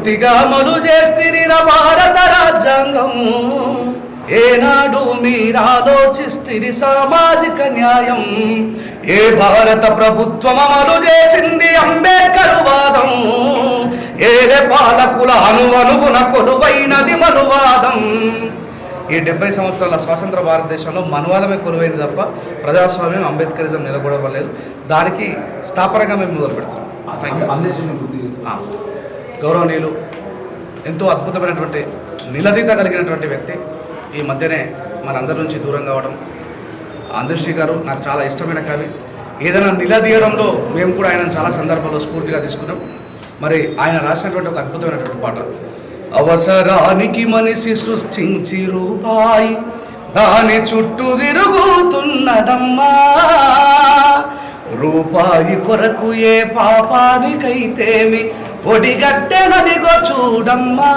పూర్తిగా అమలు చేస్తిరిరా భారత రాజ్యాంగం. ఏనాడు మీరాలోచిస్తిరి సామాజిక న్యాయం. ఏ భారత ప్రభుత్వం అమలు చేసింది అంబేద్కర్ వాదం. ఏలే పాలకుల అనువనుగున కొలువైనది మనువాదం. ఈ 70 సంవత్సరాల స్వాతంత్ర భారతదేశంలో మనువాదమే కొలువైంది తప్ప ప్రజాస్వామ్యం అంబేద్కరిజం నిలబడలేదు. దానికి స్థాపనగా మేము మొదలు పెడుతున్నాం. గౌరవనీయులు ఎంతో అద్భుతమైనటువంటి నిలదీత కలిగినటువంటి వ్యక్తి ఈ మధ్యనే మనందరి నుంచి దూరం కావడం. అందశ్రీ గారు నాకు చాలా ఇష్టమైన కవి. ఏదైనా నిలదీయడంలో మేము కూడా ఆయన చాలా సందర్భాల్లో స్ఫూర్తిగా తీసుకున్నాం. మరి ఆయన రాసినటువంటి ఒక అద్భుతమైనటువంటి పాట. అవసరానికి మనిషి సృష్టించి రూపాయి దాని చుట్టూ తిరుగుతున్నడమ్మా. రూపాయి కొరకు ఏ పాపానికైతేమి ఒడిగట్టెనదిగో చూడమ్మా.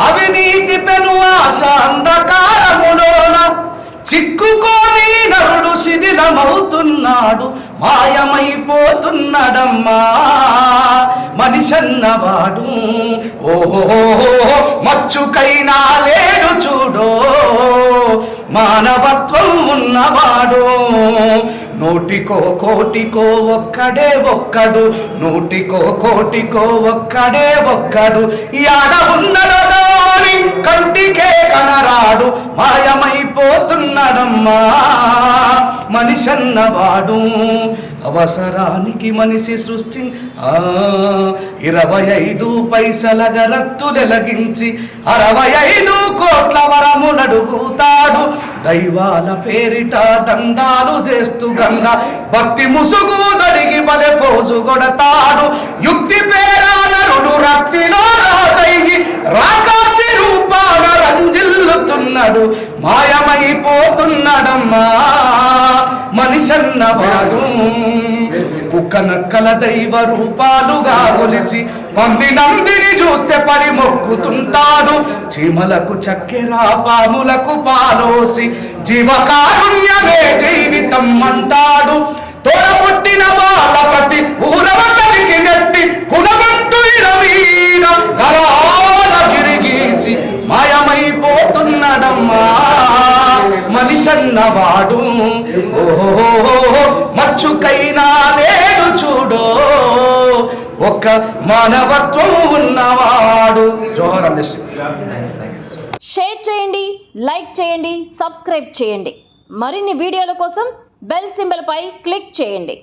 అవినీతి పెను ఆశ అంధకారములోన చిక్కుకొని నరుడు శిథిలమవుతున్నాడు, మాయమైపోతున్నాడమ్మా. మనిషన్నవాడు ఓహో మచ్చుకైనా లేడు చూడో, మానవత్వం ఉన్నవాడు. నూటికో కోటికో ఒక్కడే ఒక్కడు, నూటికో కోటికో ఒక్కడే ఒక్కడు. యాడ ఉన్నడో గాని కంటికే కనరాడు, మాయమైపోతున్నాడమ్మా మనిషన్నవాడు. అవసరానికి మనిషి సృష్టి 25 పైసలగ రత్తులెలగించి 65 కోట్ల వరములడుగుతాడు. దైవాల పేరిట దందాలు చేస్తూ గంగ భక్తి ముసుగు దడిగి బలె పోసు కొడతాడు. యుక్తి పేరానరుడు రక్తిలో రాజయ్యి రాకాసి రూపాన రంజిల్లుతున్నాడు, మాయమైపోతున్నాడమ్మా మనిషన్నవాడు. కుక్క నక్కల దైవ రూపాలుగా కొలిసి పందినందిని చూస్తే పడి మొక్కుతుంటాడు. చీమలకు చక్కెర పాములకు పాలోసి జీవకారుణ్యమే జీవితం అంటాడు. తోడబుట్టిన వాళ్ళ ప్రతి ఊరవతలికి నెట్టి కులమంటూ ఇరవీన గలాల గిరిగీసి మాయమైపోతున్నాడమ్మా మనిషన్నవాడు. ఓహో మచ్చుకైనా లేడు చూడో, ఒక్క మానవత్వం ఉన్నవాడు. జోహర్ అందశ్రీ. షేర్ చేయండి, లైక్ చేయండి, సబ్స్క్రైబ్ చేయండి. మరిన్ని వీడియోల కోసం బెల్ సింబల్ పై క్లిక్ చేయండి.